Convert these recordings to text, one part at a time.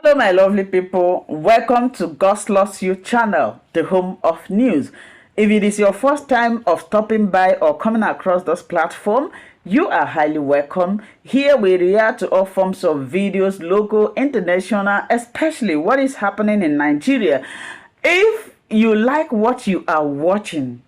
Hello, my lovely people. Welcome to God's Lost You channel, the home of news. If it is your first time of stopping by or coming across this platform, you are highly welcome. Here we react to all forms of videos, local, international, especially what is happening in Nigeria. If you like what you are watching,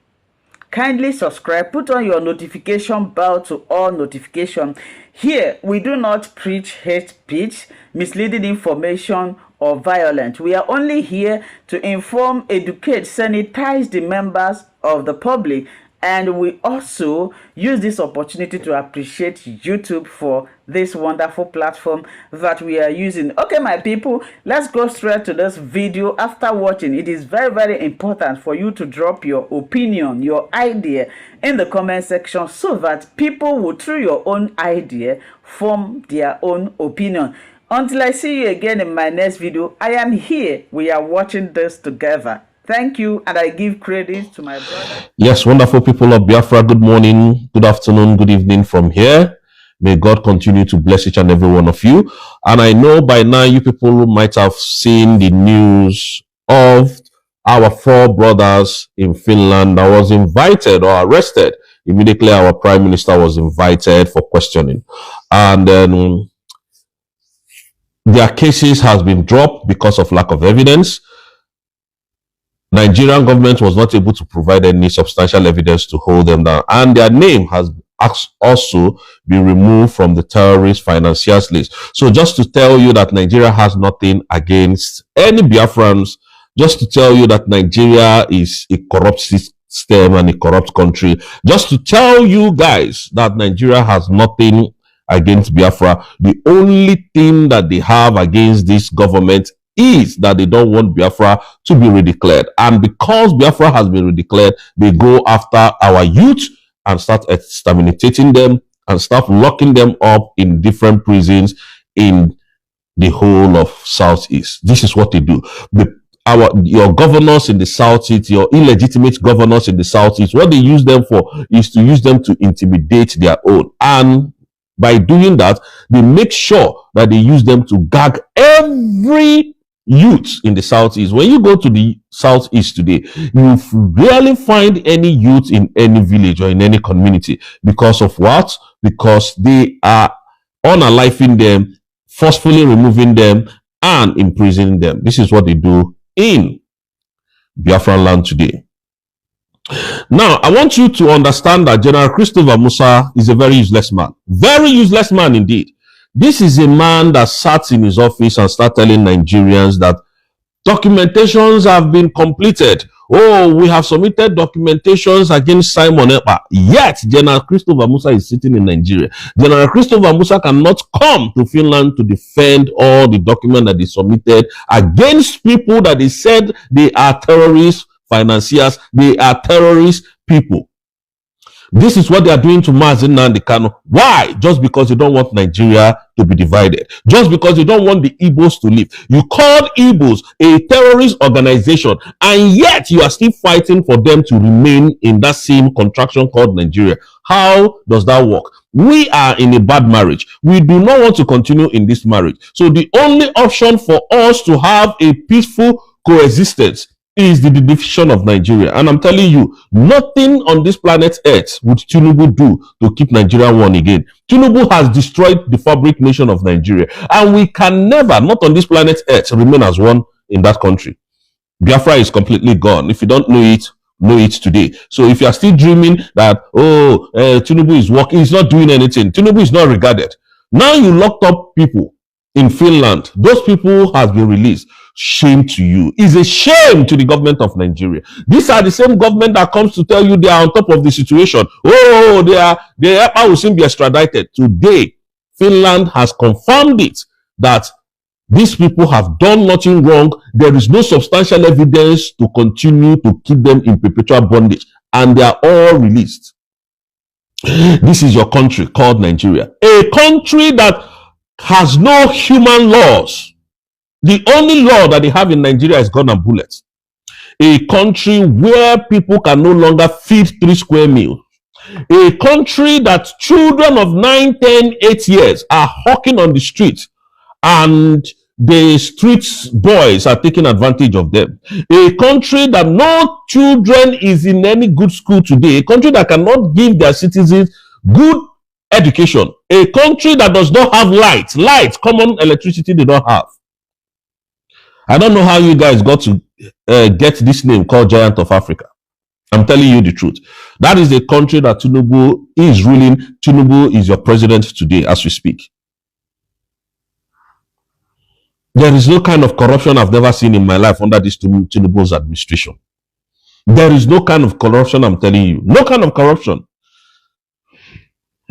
kindly subscribe, put on your notification bell to all notification. Here, we do not preach hate speech, misleading information, or violence. We are only here to inform, educate, sanitize the members of the public. And we also use this opportunity to appreciate YouTube for this wonderful platform that we are using. Okay, my people, let's go straight to this video. After watching, it is very, very important for you to drop your opinion, your idea in the comment section so that people will, through your own idea, form their own opinion. Until I see you again in my next video, I am here. We are watching this together. Thank you, and I give credit to my brother. Yes, wonderful people of Biafra, good morning, good afternoon, good evening from here. May God continue to bless each and every one of you. And I know by now you people might have seen the news of our 4 brothers in Finland that was invited or arrested. Immediately our Prime Minister was invited for questioning. And then their cases has been dropped because of lack of evidence. Nigerian government was not able to provide any substantial evidence to hold them down, and their name has also been removed from the terrorist financiers list. So just to tell you that Nigeria has nothing against any Biafrans, just to tell you that Nigeria is a corrupt system and a corrupt country, just to tell you guys that Nigeria has nothing against Biafra. The only thing that they have against this government is that they don't want Biafra to be redeclared. And because Biafra has been redeclared, they go after our youth and start exterminating them and start locking them up in different prisons in the whole of Southeast. This is what they do. Your governors in the Southeast, your illegitimate governors in the Southeast, what they use them for is to use them to intimidate their own. And by doing that, they make sure that they use them to gag every youth in the Southeast. When you go to the Southeast today, you rarely find any youth in any village or in any community. Because of what? Because they are unaliving them, forcefully removing them, and imprisoning them. This is what they do in Biafra land today. Now, I want you to understand that General Christopher Musa is a very useless man. Very useless man indeed. This is a man that sat in his office and started telling Nigerians that documentations have been completed. Oh, we have submitted documentations against Simon Ekpa. Yet, General Christopher Musa is sitting in Nigeria. General Christopher Musa cannot come to Finland to defend all the documents that they submitted against people that they said they are terrorist financiers. They are terrorist people. This is what they are doing to Mazi Nnamdi Kanu. Why? Just because you don't want Nigeria to be divided. Just because you don't want the Igbos to live. You called Igbos a terrorist organization, and yet you are still fighting for them to remain in that same contraction called Nigeria. How does that work? We are in a bad marriage. We do not want to continue in this marriage. So the only option for us to have a peaceful coexistence is the division of Nigeria. And I'm telling you, nothing on this planet Earth would Tinubu do to keep Nigeria one again. Tinubu has destroyed the fabric nation of Nigeria. And we can never, not on this planet Earth, remain as one in that country. Biafra is completely gone. If you don't know it today. So if you are still dreaming that, Tinubu is working, he's not doing anything. Tinubu is not regarded. Now you locked up people in Finland. Those people have been released. Shame to you. It's a shame to the government of Nigeria. These are the same government that comes to tell you they are on top of the situation. Oh, they will soon be extradited. Today, Finland has confirmed it that these people have done nothing wrong. There is no substantial evidence to continue to keep them in perpetual bondage, and they are all released. This is your country called Nigeria, a country that has no human laws. The only law that they have in Nigeria is gun and bullets. A country where people can no longer feed 3 square meals. A country that children of 9, 10, 8 years are hawking on the street and the street boys are taking advantage of them. A country that no children is in any good school today. A country that cannot give their citizens good education. A country that does not have light, common electricity they don't have. I don't know how you guys got to get this name called Giant of Africa. I'm telling you the truth. That is the country that Tinubu is ruling. Tinubu is your president today as we speak. There is no kind of corruption I've never seen in my life under this Tinubu's administration. There is no kind of corruption, I'm telling you. No kind of corruption.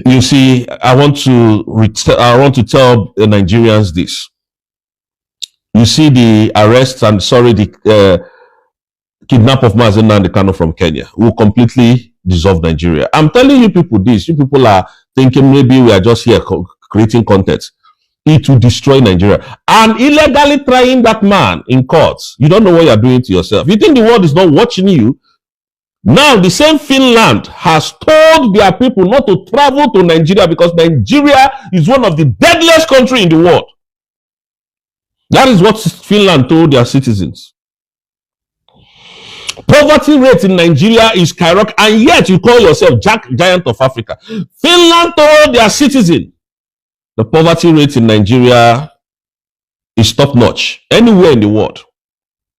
You see, I want to tell the Nigerians this. You see the arrest and the kidnap of Mazen Nnamdi Kanu from Kenya will completely dissolve Nigeria. I'm telling you people this. You people are thinking maybe we are just here creating content. It will destroy Nigeria. And illegally trying that man in courts, you don't know what you're doing to yourself. You think the world is not watching you? Now, the same Finland has told their people not to travel to Nigeria because Nigeria is one of the deadliest countries in the world. That is what Finland told their citizens. Poverty rate in Nigeria is skyrocketing, and yet you call yourself Giant of Africa. Finland told their citizens the poverty rate in Nigeria is top notch. Anywhere in the world,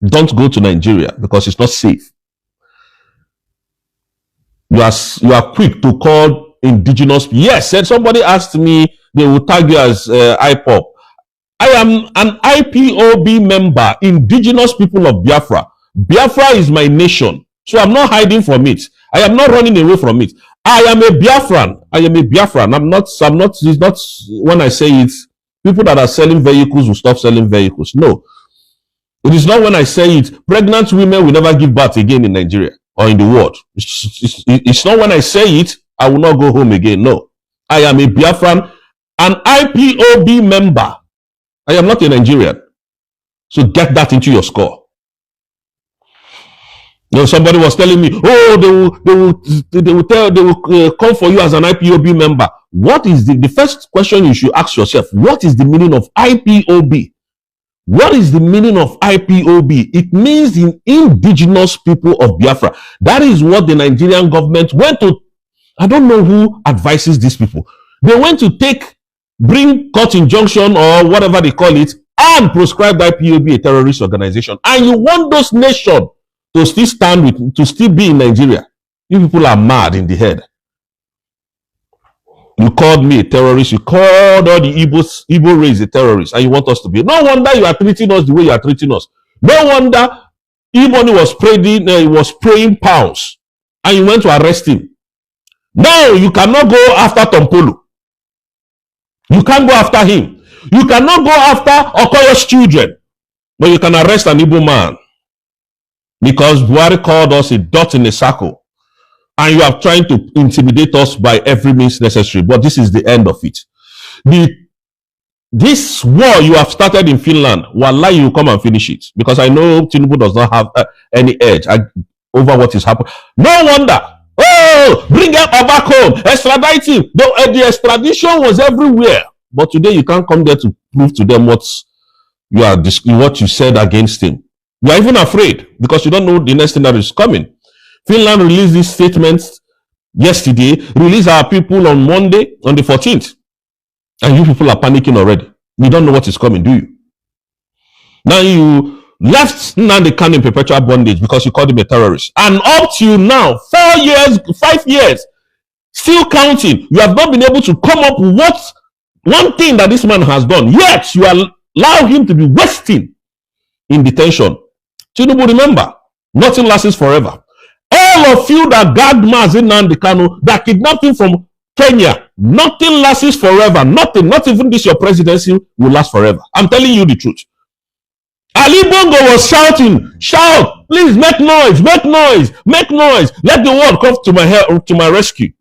don't go to Nigeria because it's not safe. You are quick to call indigenous. Yes, and somebody asked me, they will tag you as IPOP. I am an IPOB member, Indigenous People of Biafra. Biafra is my nation, so I'm not hiding from it. I am not running away from it. I am a Biafran. I am a Biafran. I'm not, it's not when I say it, people that are selling vehicles will stop selling vehicles. No. It is not when I say it, pregnant women will never give birth again in Nigeria or in the world. It's not when I say it, I will not go home again. No. I am a Biafran, an IPOB member. I am not a Nigerian. So get that into your score. You know, somebody was telling me, oh, they will come for you as an IPOB member. What is the first question you should ask yourself? What is the meaning of IPOB? What is the meaning of IPOB? It means the Indigenous People of Biafra. That is what the Nigerian government went to. I don't know who advises these people. They went to bring court injunction or whatever they call it and proscribe IPOB, a terrorist organization. And you want those nations to still to still be in Nigeria. You people are mad in the head. You called me a terrorist. You called all the Igbo race a terrorist, and you want us to be. No wonder you are treating us the way you are treating us. No wonder Iboni was praying pounds, and you went to arrest him. Now you cannot go after Tompolo. You can't go after him. You cannot go after Okoyo's children, but you can arrest an Igbo man because Buhari called us a dot in a circle. And you are trying to intimidate us by every means necessary. But this is the end of it. This war you have started in Finland, wallahi, you come and finish it. Because I know Tinubu does not have any edge over what is happening. No wonder. Oh, bring him back home. Extradite him. The extradition was everywhere. But today you can't come there to prove to them what you said against him. You are even afraid because you don't know the next thing that is coming. Finland released this statement yesterday, released our people on Monday, on the 14th. And you people are panicking already. You don't know what is coming, do you? Now you left Nnamdi Kanu in perpetual bondage because you called him a terrorist. And up to now, 4 years, 5 years, still counting, you have not been able to come up with one thing that this man has done. Yet, you allow him to be wasting in detention. Tinubu, remember, nothing lasts forever. All of you that gagged Mazen Nnamdi Kanu, that kidnapped him from Kenya, nothing lasts forever. Nothing, not even this your presidency will last forever. I'm telling you the truth. Ali Bongo was shouting, shout, please make noise, make noise, make noise. Let the world come to my rescue.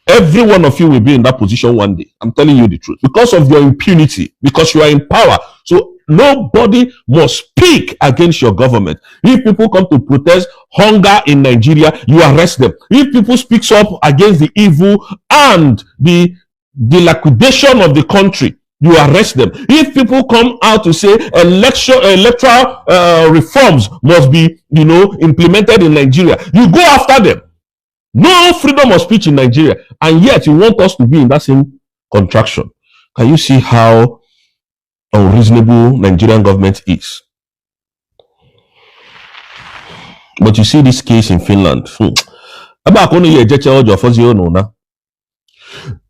Every one of you will be in that position one day. I'm telling you the truth. Because of your impunity, because you are in power. So nobody must speak against your government. If people come to protest hunger in Nigeria, you arrest them. If people speak up against the evil and the dilapidation of the country, you arrest them. If people come out to say electoral reforms must be, implemented in Nigeria, you go after them. No freedom of speech in Nigeria, and yet you want us to be in that same contraction. Can you see how unreasonable Nigerian government is? But you see this case in Finland.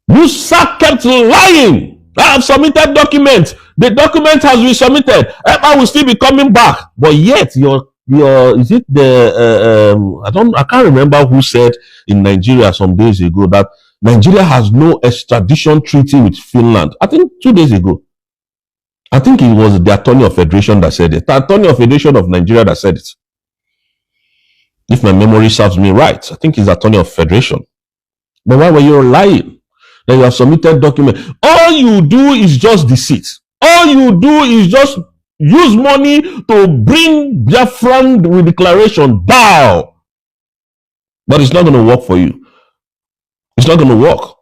Musa kept lying. I have submitted documents. The document has been submitted. I will still be coming back. But yet, your is it the I can't remember who said in Nigeria some days ago that Nigeria has no extradition treaty with Finland. I think 2 days ago. I think it was the Attorney of Federation that said it. The Attorney of Federation of Nigeria that said it. If my memory serves me right, I think it's Attorney of Federation. But why were you lying? That you have submitted documents. All you do is just deceit. All you do is just use money to bring Biafran declaration down. But it's not going to work for you. It's not going to work.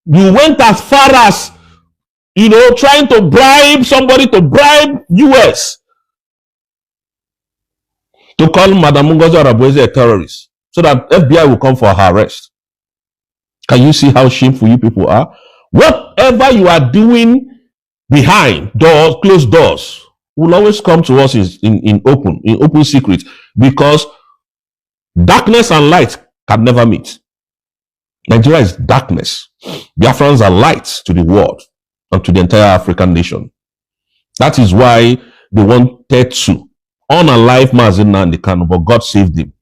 You went as far as, trying to bribe somebody to bribe US to call Madam Ngozi Arabueze a terrorist so that FBI will come for her arrest. Can you see how shameful you people are? Whatever you are doing behind doors, closed doors, will always come to us in open secret, because darkness and light can never meet. Nigeria is darkness. Biafrans are light to the world and to the entire African nation. That is why they wanted to unalive Mazi Nnamdi Kanu, but God saved him.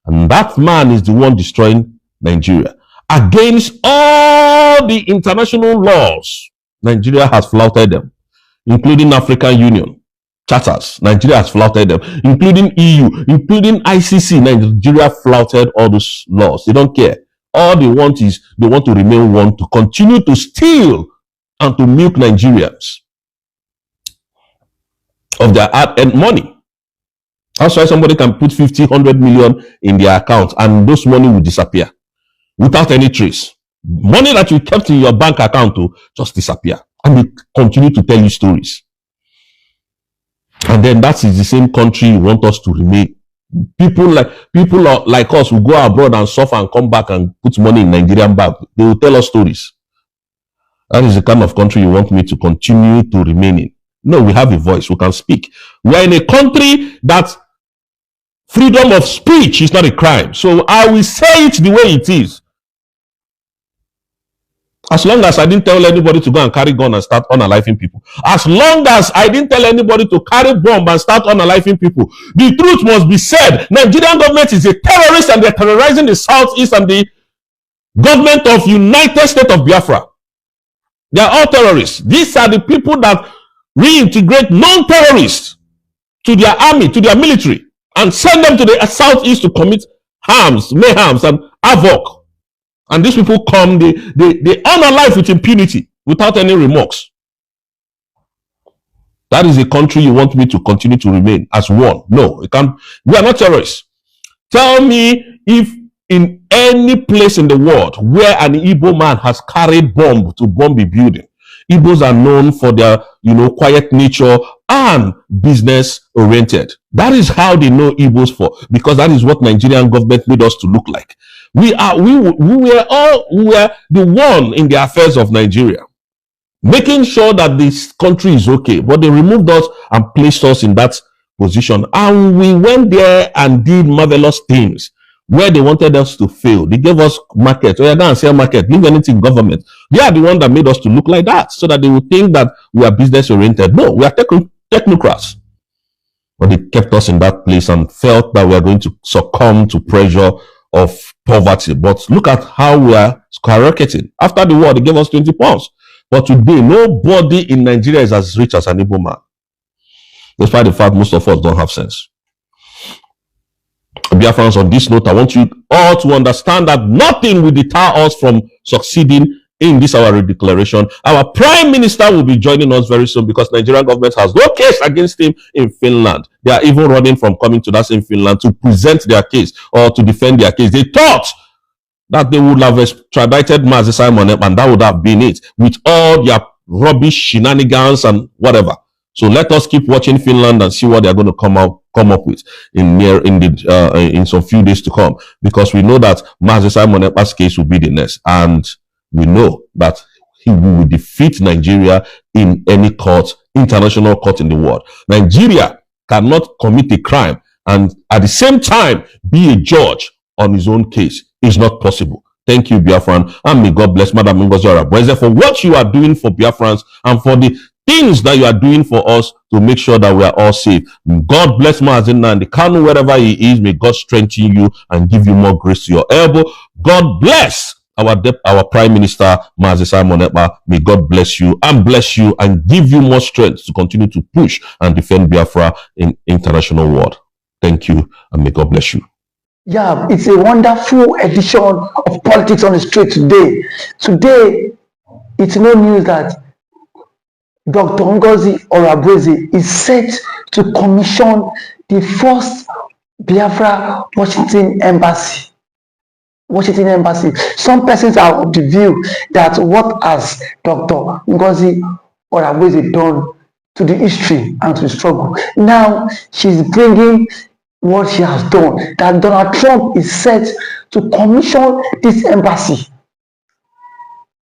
And that man is the one destroying Nigeria. Against all the international laws, Nigeria has flouted them, including African Union charters. Nigeria has flouted them, including EU, including ICC. Nigeria flouted all those laws. They don't care. All they want is they want to remain one, to continue to steal and to milk Nigerians of their hard-earned money. That's why somebody can put 50, 100 million in their account and those money will disappear without any trace. Money that you kept in your bank account will just disappear, and they continue to tell you stories. And then that is the same country you want us to remain. People like us who go abroad and suffer and come back and put money in Nigerian bank. They will tell us stories. That is the kind of country you want me to continue to remain in. No, we have a voice. We can speak. We are in a country that freedom of speech is not a crime. So I will say it the way it is. As long as I didn't tell anybody to go and carry gun and start unaliving people. As long as I didn't tell anybody to carry bomb and start unaliving people. The truth must be said. Nigerian government is a terrorist and they're terrorizing the Southeast and the government of United States of Biafra. They are all terrorists. These are the people that reintegrate non-terrorists to their army, to their military, and send them to the Southeast to commit mayhems, and havoc. And these people come, they honor life with impunity, without any remorse. That is a country you want me to continue to remain as one. No, it can't. We are not terrorists. Tell me if in any place in the world where an Igbo man has carried bomb to bomb a building. Igbos are known for their, quiet nature and business oriented. That is how they know Igbos for, because that is what Nigerian government made us to look like. We were the one in the affairs of Nigeria, making sure that this country is okay. But they removed us and placed us in that position. And we went there and did marvelous things where they wanted us to fail. They gave us market. Oh, yeah, go and sell market. Leave anything government. They are the one that made us to look like that, so that they would think that we are business oriented. No, we are technocrats. But they kept us in that place and felt that we are going to succumb to pressure of poverty. But look at how we are skyrocketing. After the war, they gave us 20 pounds. But today, nobody in Nigeria is as rich as an Igbo man. Despite the fact most of us don't have sense. Biafrans, on this note, I want you all to understand that nothing will deter us from succeeding in this our declaration. Our prime minister will be joining us very soon, because Nigerian government has no case against him in Finland. They are even running from coming to that same Finland to present their case or to defend their case. They thought that they would have extradited Mazi Simon, and that would have been it, with all their rubbish shenanigans and whatever. So let us keep watching Finland and see what they're going to come up with in some few days to come, because we know that Mazi Simon Ekpa's case will be the next, and we know that he will defeat Nigeria in any court, international court in the world. Nigeria cannot commit a crime and at the same time be a judge on his own case. It's not possible. Thank you, Biafran, and may God bless Madam Ngozi Orabueze for what you are doing for Biafrans and for the things that you are doing for us to make sure that we are all safe. God bless Mazi Nnamdi Kanu wherever he is. May God strengthen you and give you more grace to your elbow. God bless our Prime Minister Mazi Simon Ekpa. May God bless you and give you more strength to continue to push and defend Biafra in international world. Thank you, and may God bless you. Yeah, it's a wonderful edition of Politics on the Street today. Today, it's no news that Dr. Ngozi Orabueze is set to commission the first Biafra Washington Embassy. Some persons are of the view that what has Dr. Ngozi Orabueze done to the history and to the struggle. Now she's bringing what she has done, that Donald Trump is set to commission this embassy.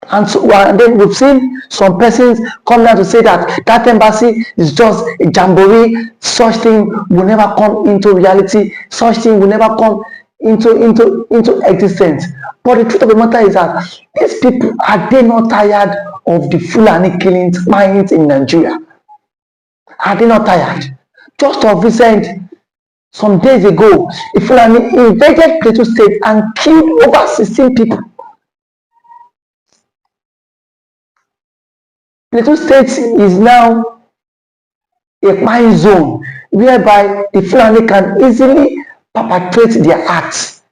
And so and then we've seen some persons come down to say that that embassy is just a jamboree. Such thing will never come into reality. Such thing will never come into existence. But the truth of the matter is that these people, are they not tired of the Fulani killings, mines in Nigeria? Are they not tired? Just of recent, some days ago, the Fulani invaded Plateau State and killed over 16 people. Plateau State is now a mine zone whereby the Fulani can easily perpetrate their acts.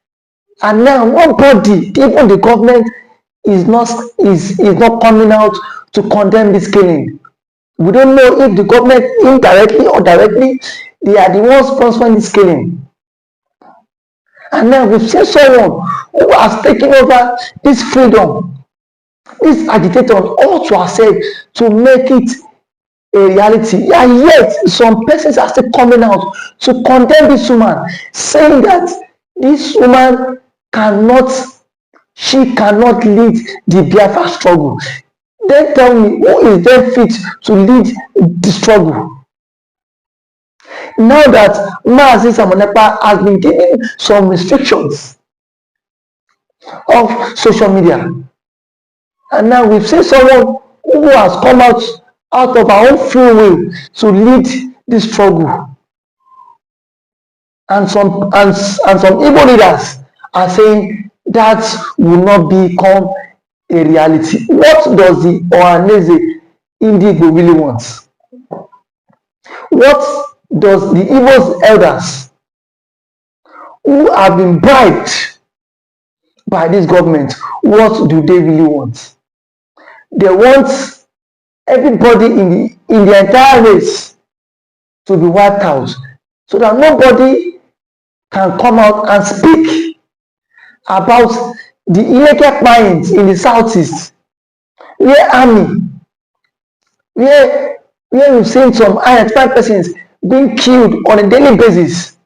And now nobody, even the government, is not coming out to condemn this killing. We don't know if the government, indirectly or directly, they are the ones sponsoring this killing. And now we've seen someone who has taken over this freedom, this agitator, all to ourselves to make it a reality. And yet, some persons are still coming out to condemn this woman, saying that this woman cannot lead the Biafra struggle. Then tell me, who is then fit to lead the struggle? Now that Mazi Simon Ekpa has been given some restrictions of social media, and now we've seen someone who has come out of our own free will to lead this struggle, and some Igbo leaders are saying that will not become a reality. What does the Ohaneze Indigo really want? What does the Igbo's elders who have been bribed by this government, what do they really want? They want everybody in the entire race to be wiped out, so that nobody can come out and speak about the illegal mines in the southeast, where we've seen some identified persons being killed on a daily basis.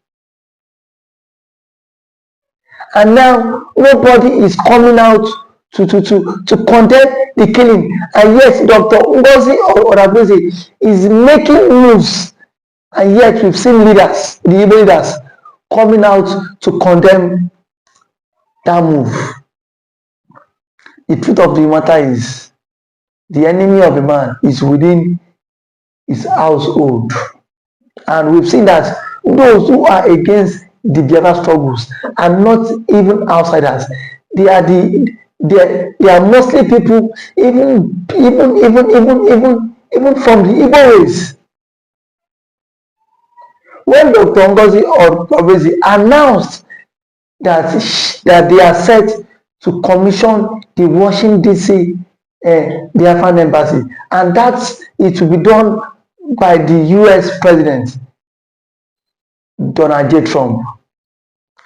And now nobody is coming out to condemn the killing. And yet Dr. Ngozi Orabueze is making moves. And yet we've seen leaders, the Igbo leaders, coming out to condemn that move. The truth of the matter is, the enemy of a man is within his household. And we've seen that those who are against the Biafra struggles are not even outsiders. They are mostly people, even from the Igbo race. When Dr. Ngozi Orabueze announced that they are set to commission the Washington DC Biafran embassy, and that it will be done by the US President Donald J. Trump.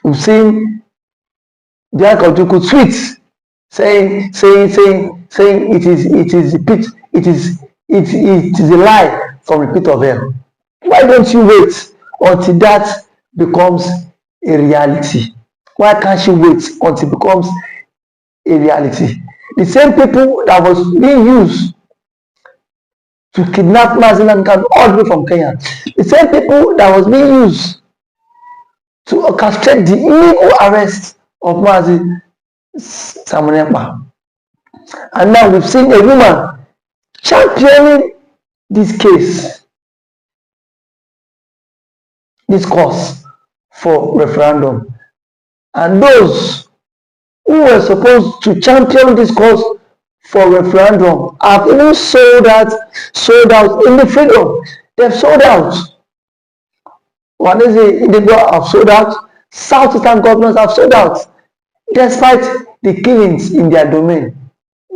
We've seen Bianca Ojukwu tweet saying it is a lie from the pit of hell. Why don't you wait until that becomes a reality? Why can't you wait until it becomes a reality? The same people that was being used to kidnap Mazi Nnamdi all the way from Kenya, the same people that was being used to orchestrate the illegal arrest of Mazi Samuel. And now we've seen a woman championing this case, this cause for referendum. And those who were supposed to champion this cause for referendum have even sold out in the freedom. They've sold out. One is the have sold out. Southeastern governors have sold out, despite the killings in their domain,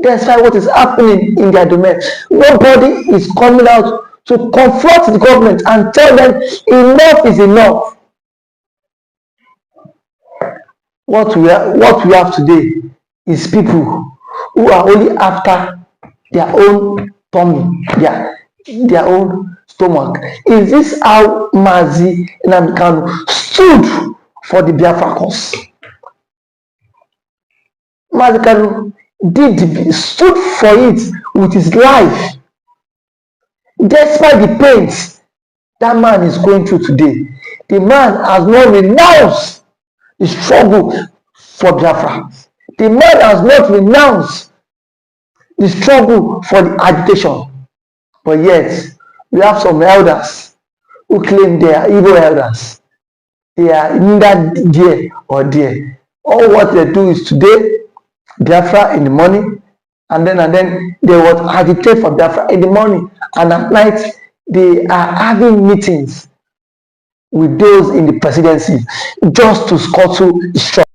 despite what is happening in their domain. Nobody is coming out to confront the government and tell them enough is enough. What we have today is people who are only after their own tummy, their own stomach. Is this how Mazi Nnamdi stood for the Biafra cause? Mazi Nnamdi stood for it with his life, despite the pains that man is going through today. The man has not renounced the struggle for Biafra. The man has not renounced the struggle for the agitation. But yet, we have some elders who claim they are evil elders. They are neither there or there. All what they do is today, Biafra in the morning, and then they will agitate for Biafra in the morning, and at night they are having meetings with those in the presidency just to scuttle the struggle.